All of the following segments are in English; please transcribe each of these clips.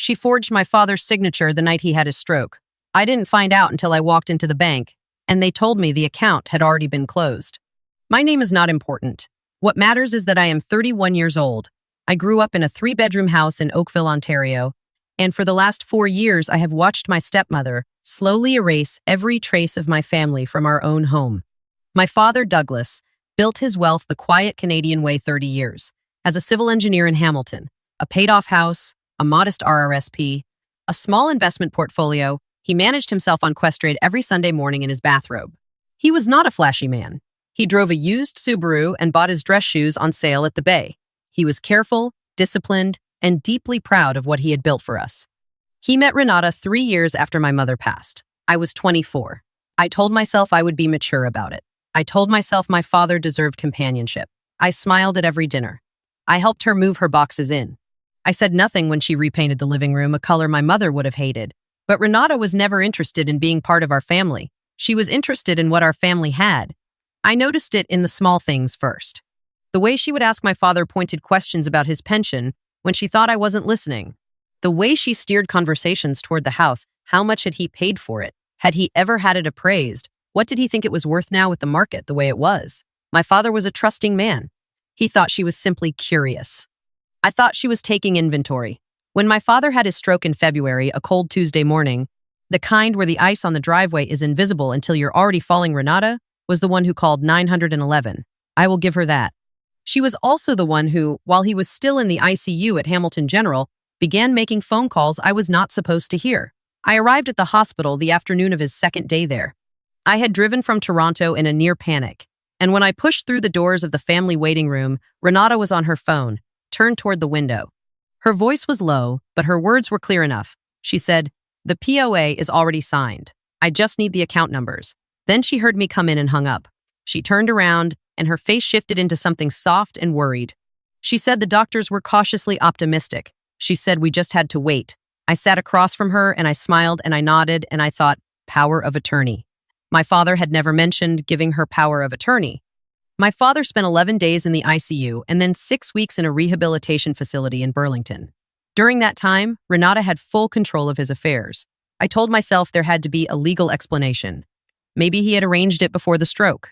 She forged my father's signature the night he had his stroke. I didn't find out until I walked into the bank, and they told me the account had already been closed. My name is not important. What matters is that I am 31 years old. I grew up in a 3-bedroom house in Oakville, Ontario, and for the last 4 years I have watched my stepmother slowly erase every trace of my family from our own home. My father, Douglas, built his wealth the quiet Canadian way 30 years, as a civil engineer in Hamilton, a paid-off house, a modest RRSP, a small investment portfolio. He managed himself on Questrade every Sunday morning in his bathrobe. He was not a flashy man. He drove a used Subaru and bought his dress shoes on sale at the Bay. He was careful, disciplined, and deeply proud of what he had built for us. He met Renata 3 years after my mother passed. I was 24. I told myself I would be mature about it. I told myself my father deserved companionship. I smiled at every dinner. I helped her move her boxes in. I said nothing when she repainted the living room, a color my mother would have hated. But Renata was never interested in being part of our family. She was interested in what our family had. I noticed it in the small things first. The way she would ask my father pointed questions about his pension when she thought I wasn't listening. The way she steered conversations toward the house. How much had he paid for it? Had he ever had it appraised? What did he think it was worth now with the market the way it was? My father was a trusting man. He thought she was simply curious. I thought she was taking inventory. When my father had his stroke in February, a cold Tuesday morning, the kind where the ice on the driveway is invisible until you're already falling, Renata was the one who called 911. I will give her that. She was also the one who, while he was still in the ICU at Hamilton General, began making phone calls I was not supposed to hear. I arrived at the hospital the afternoon of his second day there. I had driven from Toronto in a near panic, and when I pushed through the doors of the family waiting room, Renata was on her phone, turned toward the window. Her voice was low, but her words were clear enough. She said, "The POA is already signed. I just need the account numbers." Then she heard me come in and hung up. She turned around, and her face shifted into something soft and worried. She said the doctors were cautiously optimistic. She said we just had to wait. I sat across from her, and I smiled, and I nodded, and I thought, power of attorney. My father had never mentioned giving her power of attorney. My father spent 11 days in the ICU and then 6 weeks in a rehabilitation facility in Burlington. During that time, Renata had full control of his affairs. I told myself there had to be a legal explanation. Maybe he had arranged it before the stroke.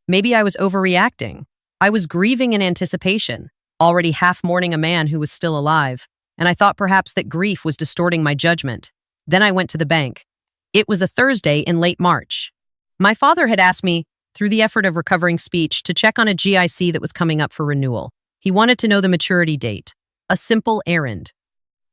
Maybe I was overreacting. I was grieving in anticipation, already half mourning a man who was still alive, and I thought perhaps that grief was distorting my judgment. Then I went to the bank. It was a Thursday in late March. My father had asked me, through the effort of recovering speech, to check on a GIC that was coming up for renewal. He wanted to know the maturity date. A simple errand.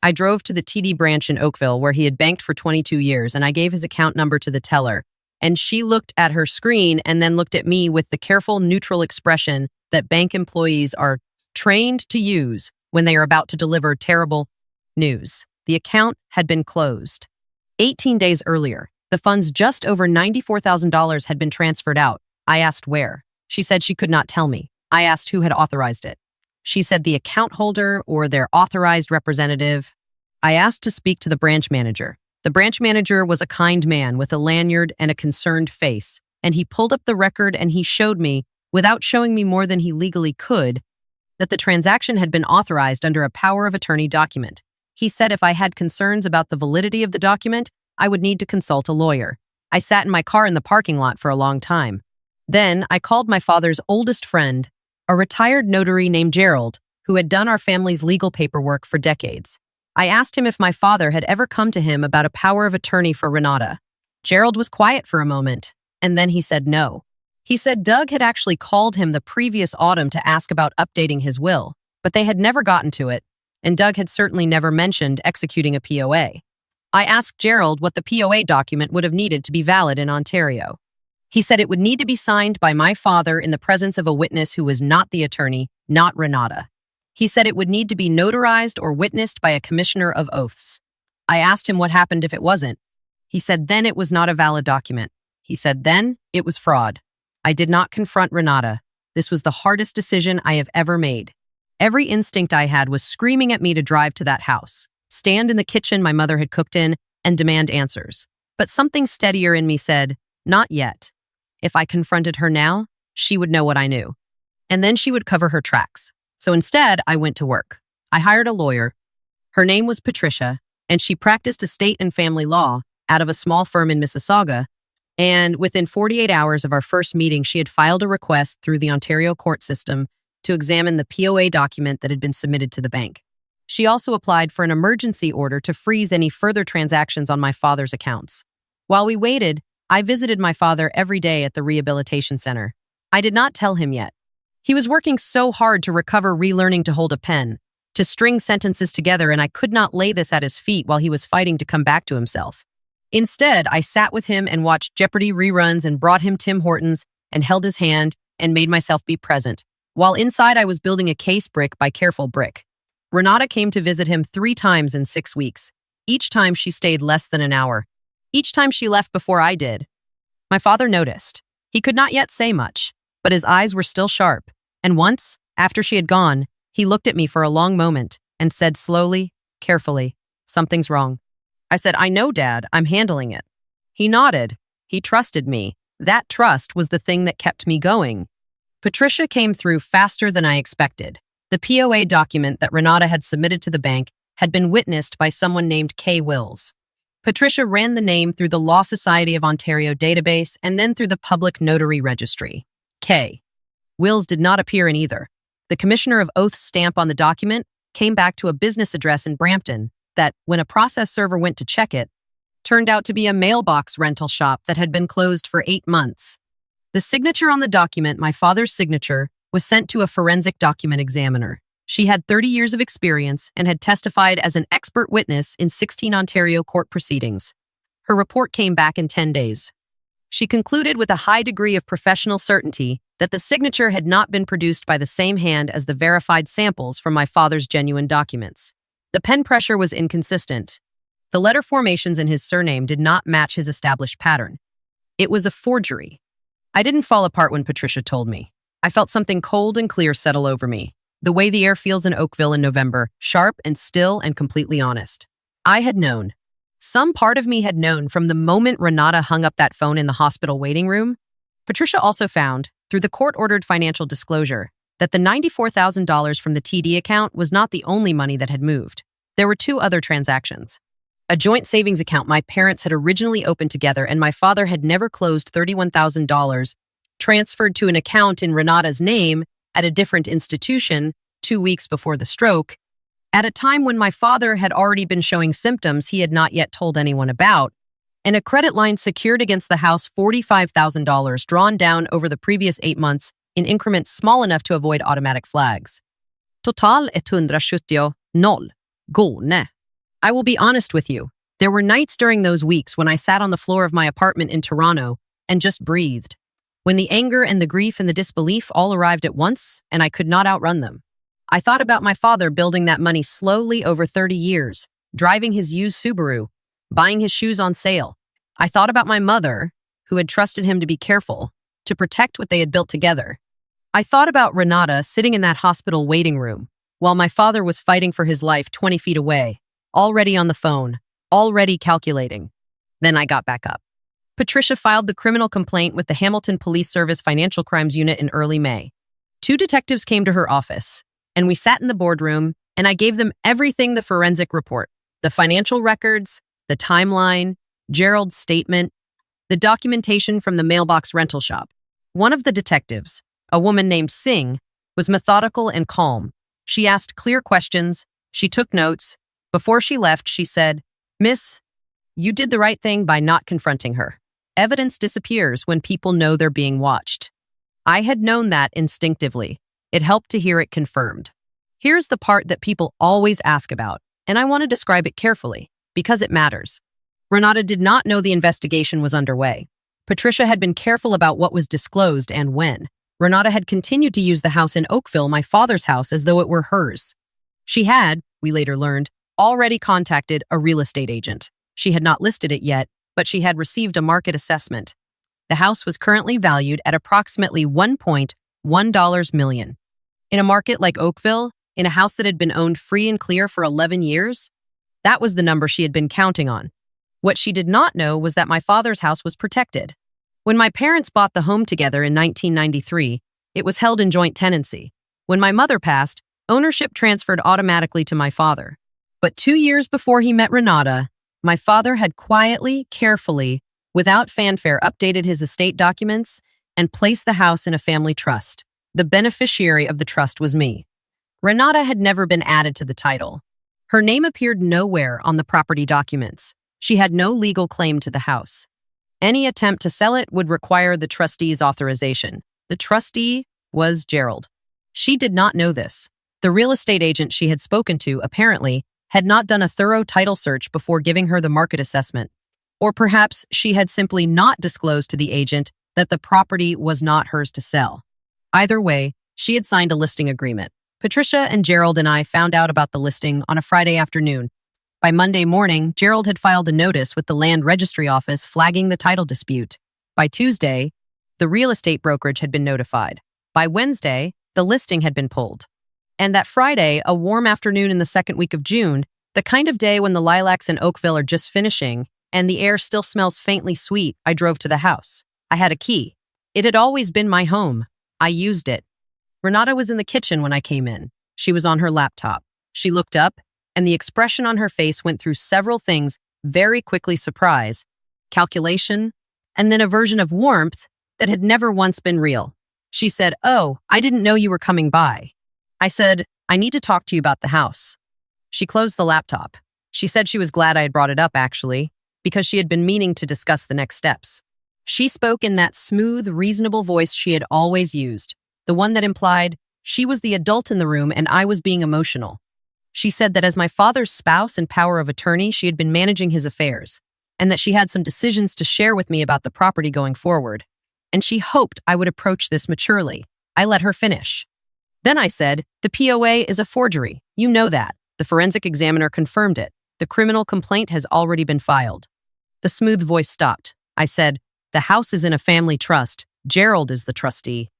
I drove to the TD branch in Oakville where he had banked for 22 years, and I gave his account number to the teller. And she looked at her screen and then looked at me with the careful, neutral expression that bank employees are trained to use when they are about to deliver terrible news. The account had been closed. 18 days earlier, the funds just over $94,000 had been transferred out. I asked where. She said she could not tell me. I asked who had authorized it. She said the account holder or their authorized representative. I asked to speak to the branch manager. The branch manager was a kind man with a lanyard and a concerned face, and he pulled up the record and he showed me, without showing me more than he legally could, that the transaction had been authorized under a power of attorney document. He said if I had concerns about the validity of the document, I would need to consult a lawyer. I sat in my car in the parking lot for a long time. Then I called my father's oldest friend, a retired notary named Gerald, who had done our family's legal paperwork for decades. I asked him if my father had ever come to him about a power of attorney for Renata. Gerald was quiet for a moment, and then he said no. He said Doug had actually called him the previous autumn to ask about updating his will, but they had never gotten to it, and Doug had certainly never mentioned executing a POA. I asked Gerald what the POA document would have needed to be valid in Ontario. He said it would need to be signed by my father in the presence of a witness who was not the attorney, not Renata. He said it would need to be notarized or witnessed by a commissioner of oaths. I asked him what happened if it wasn't. He said then it was not a valid document. He said then it was fraud. I did not confront Renata. This was the hardest decision I have ever made. Every instinct I had was screaming at me to drive to that house, stand in the kitchen my mother had cooked in, and demand answers. But something steadier in me said, not yet. If I confronted her now, she would know what I knew. And then she would cover her tracks. So instead, I went to work. I hired a lawyer. Her name was Patricia, and she practiced estate and family law out of a small firm in Mississauga. And within 48 hours of our first meeting, she had filed a request through the Ontario court system to examine the POA document that had been submitted to the bank. She also applied for an emergency order to freeze any further transactions on my father's accounts. While we waited, I visited my father every day at the rehabilitation center. I did not tell him yet. He was working so hard to recover relearning to hold a pen, to string sentences together, and I could not lay this at his feet while he was fighting to come back to himself. Instead, I sat with him and watched Jeopardy reruns and brought him Tim Hortons and held his hand and made myself be present. While inside, I was building a case brick by careful brick. Renata came to visit him 3 times in 6 weeks. Each time she stayed less than an hour. Each time she left before I did. My father noticed. He could not yet say much, but his eyes were still sharp. And once, after she had gone, he looked at me for a long moment and said slowly, carefully, "Something's wrong." I said, "I know, Dad, I'm handling it." He nodded. He trusted me. That trust was the thing that kept me going. Patricia came through faster than I expected. The POA document that Renata had submitted to the bank had been witnessed by someone named Kay Wills. Patricia ran the name through the Law Society of Ontario database and then through the Public Notary Registry. Kay Wills did not appear in either. The Commissioner of Oath's stamp on the document came back to a business address in Brampton that, when a process server went to check it, turned out to be a mailbox rental shop that had been closed for 8 months. The signature on the document, my father's signature, was sent to a forensic document examiner. She had 30 years of experience and had testified as an expert witness in 16 Ontario court proceedings. Her report came back in 10 days. She concluded with a high degree of professional certainty that the signature had not been produced by the same hand as the verified samples from my father's genuine documents. The pen pressure was inconsistent. The letter formations in his surname did not match his established pattern. It was a forgery. I didn't fall apart when Patricia told me. I felt something cold and clear settle over me, the way the air feels in Oakville in November, sharp and still and completely honest. I had known. Some part of me had known from the moment Renata hung up that phone in the hospital waiting room. Patricia also found, through the court-ordered financial disclosure, that the $94,000 from the TD account was not the only money that had moved. There were 2 other transactions. A joint savings account my parents had originally opened together, and my father had never closed $31,000 transferred to an account in Renata's name at a different institution 2 weeks before the stroke, at a time when my father had already been showing symptoms he had not yet told anyone about, and a credit line secured against the house $45,000 drawn down over the previous 8 months in increments small enough to avoid automatic flags. Total 170 noll. Gone. I will be honest with you. There were nights during those weeks when I sat on the floor of my apartment in Toronto and just breathed. When the anger and the grief and the disbelief all arrived at once, and I could not outrun them. I thought about my father building that money slowly over 30 years, driving his used Subaru, buying his shoes on sale. I thought about my mother, who had trusted him to be careful, to protect what they had built together. I thought about Renata sitting in that hospital waiting room, while my father was fighting for his life 20 feet away, already on the phone, already calculating. Then I got back up. Patricia filed the criminal complaint with the Hamilton Police Service Financial Crimes Unit in early May. 2 detectives came to her office, and we sat in the boardroom, and I gave them everything: the forensic report, the financial records, the timeline, Gerald's statement, the documentation from the mailbox rental shop. One of the detectives, a woman named Singh, was methodical and calm. She asked clear questions. She took notes. Before she left, she said, "Miss, you did the right thing by not confronting her. Evidence disappears when people know they're being watched." I had known that instinctively. It helped to hear it confirmed. Here's the part that people always ask about, and I want to describe it carefully, because it matters. Renata did not know the investigation was underway. Patricia had been careful about what was disclosed and when. Renata had continued to use the house in Oakville, my father's house, as though it were hers. She had, we later learned, already contacted a real estate agent. She had not listed it yet, but she had received a market assessment. The house was currently valued at approximately $1.1 million. In a market like Oakville, in a house that had been owned free and clear for 11 years, that was the number she had been counting on. What she did not know was that my father's house was protected. When my parents bought the home together in 1993, it was held in joint tenancy. When my mother passed, ownership transferred automatically to my father. But 2 years before he met Renata, my father had quietly, carefully, without fanfare, updated his estate documents and placed the house in a family trust. The beneficiary of the trust was me. Renata had never been added to the title. Her name appeared nowhere on the property documents. She had no legal claim to the house. Any attempt to sell it would require the trustee's authorization. The trustee was Gerald. She did not know this. The real estate agent she had spoken to, apparently, had not done a thorough title search before giving her the market assessment. Or perhaps she had simply not disclosed to the agent that the property was not hers to sell. Either way, she had signed a listing agreement. Patricia and Gerald and I found out about the listing on a Friday afternoon. By Monday morning, Gerald had filed a notice with the land registry office flagging the title dispute. By Tuesday, the real estate brokerage had been notified. By Wednesday, the listing had been pulled. And that Friday, a warm afternoon in the second week of June, the kind of day when the lilacs in Oakville are just finishing and the air still smells faintly sweet, I drove to the house. I had a key. It had always been my home. I used it. Renata was in the kitchen when I came in. She was on her laptop. She looked up, and the expression on her face went through several things very quickly: surprise, calculation, and then a version of warmth that had never once been real. She said, "Oh, I didn't know you were coming by." I said, "I need to talk to you about the house." She closed the laptop. She said she was glad I had brought it up, actually, because she had been meaning to discuss the next steps. She spoke in that smooth, reasonable voice she had always used, the one that implied she was the adult in the room and I was being emotional. She said that as my father's spouse and power of attorney, she had been managing his affairs, and that she had some decisions to share with me about the property going forward, and she hoped I would approach this maturely. I let her finish. Then I said, "The POA is a forgery. You know that. The forensic examiner confirmed it. The criminal complaint has already been filed." The smooth voice stopped. I said, "The house is in a family trust. Gerald is the trustee.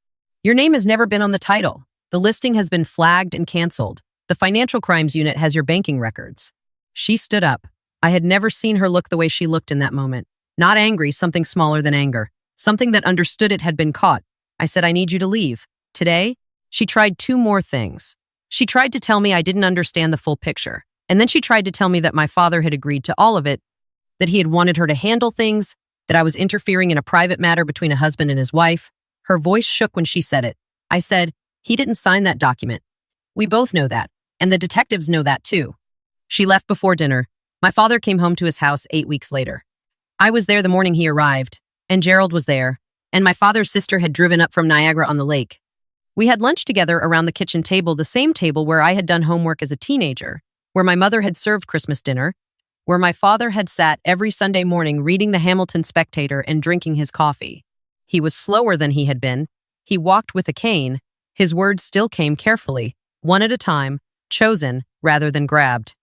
Your name has never been on the title. The listing has been flagged and canceled. The financial crimes unit has your banking records." She stood up. I had never seen her look the way she looked in that moment. Not angry, something smaller than anger. Something that understood it had been caught. I said, "I need you to leave. Today?" She tried two more things. She tried to tell me I didn't understand the full picture. And then she tried to tell me that my father had agreed to all of it, that he had wanted her to handle things, that I was interfering in a private matter between a husband and his wife. Her voice shook when she said it. I said, "He didn't sign that document. We both know that, and the detectives know that too." She left before dinner. My father came home to his house 8 weeks later. I was there the morning he arrived, and Gerald was there, and my father's sister had driven up from Niagara-on-the-Lake. We had lunch together around the kitchen table, the same table where I had done homework as a teenager, where my mother had served Christmas dinner, where my father had sat every Sunday morning reading the Hamilton Spectator and drinking his coffee. He was slower than he had been. He walked with a cane. His words still came carefully, one at a time, chosen rather than grabbed.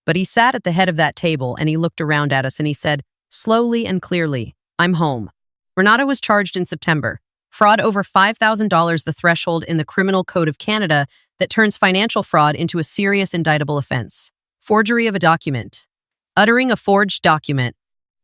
But he sat at the head of that table and he looked around at us and he said, slowly and clearly, "I'm home." Renata was charged in September. Fraud over $5,000, the threshold in the Criminal Code of Canada that turns financial fraud into a serious indictable offense. Forgery of a document. Uttering a forged document.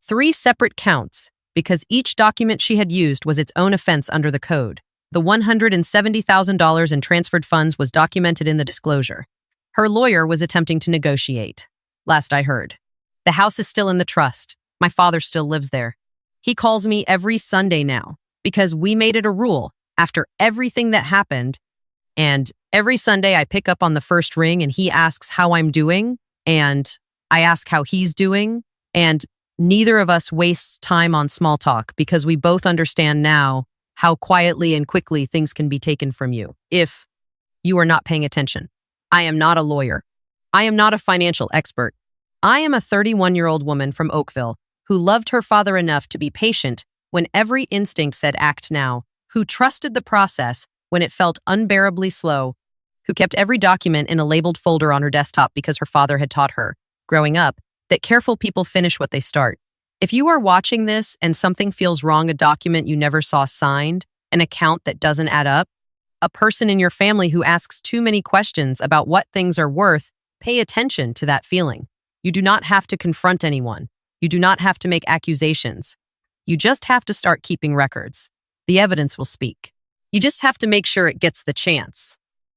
3 separate counts, because each document she had used was its own offense under the code. The $170,000 in transferred funds was documented in the disclosure. Her lawyer was attempting to negotiate. Last I heard. The house is still in the trust. My father still lives there. He calls me every Sunday now, because we made it a rule after everything that happened. And every Sunday I pick up on the first ring and he asks how I'm doing, and I ask how he's doing, and neither of us wastes time on small talk because we both understand now how quietly and quickly things can be taken from you if you are not paying attention. I am not a lawyer. I am not a financial expert. I am a 31-year-old woman from Oakville who loved her father enough to be patient when every instinct said act now, who trusted the process when it felt unbearably slow, who kept every document in a labeled folder on her desktop because her father had taught her, growing up, that careful people finish what they start. If you are watching this and something feels wrong, a document you never saw signed, an account that doesn't add up, a person in your family who asks too many questions about what things are worth, pay attention to that feeling. You do not have to confront anyone. You do not have to make accusations. You just have to start keeping records. The evidence will speak. You just have to make sure it gets the chance.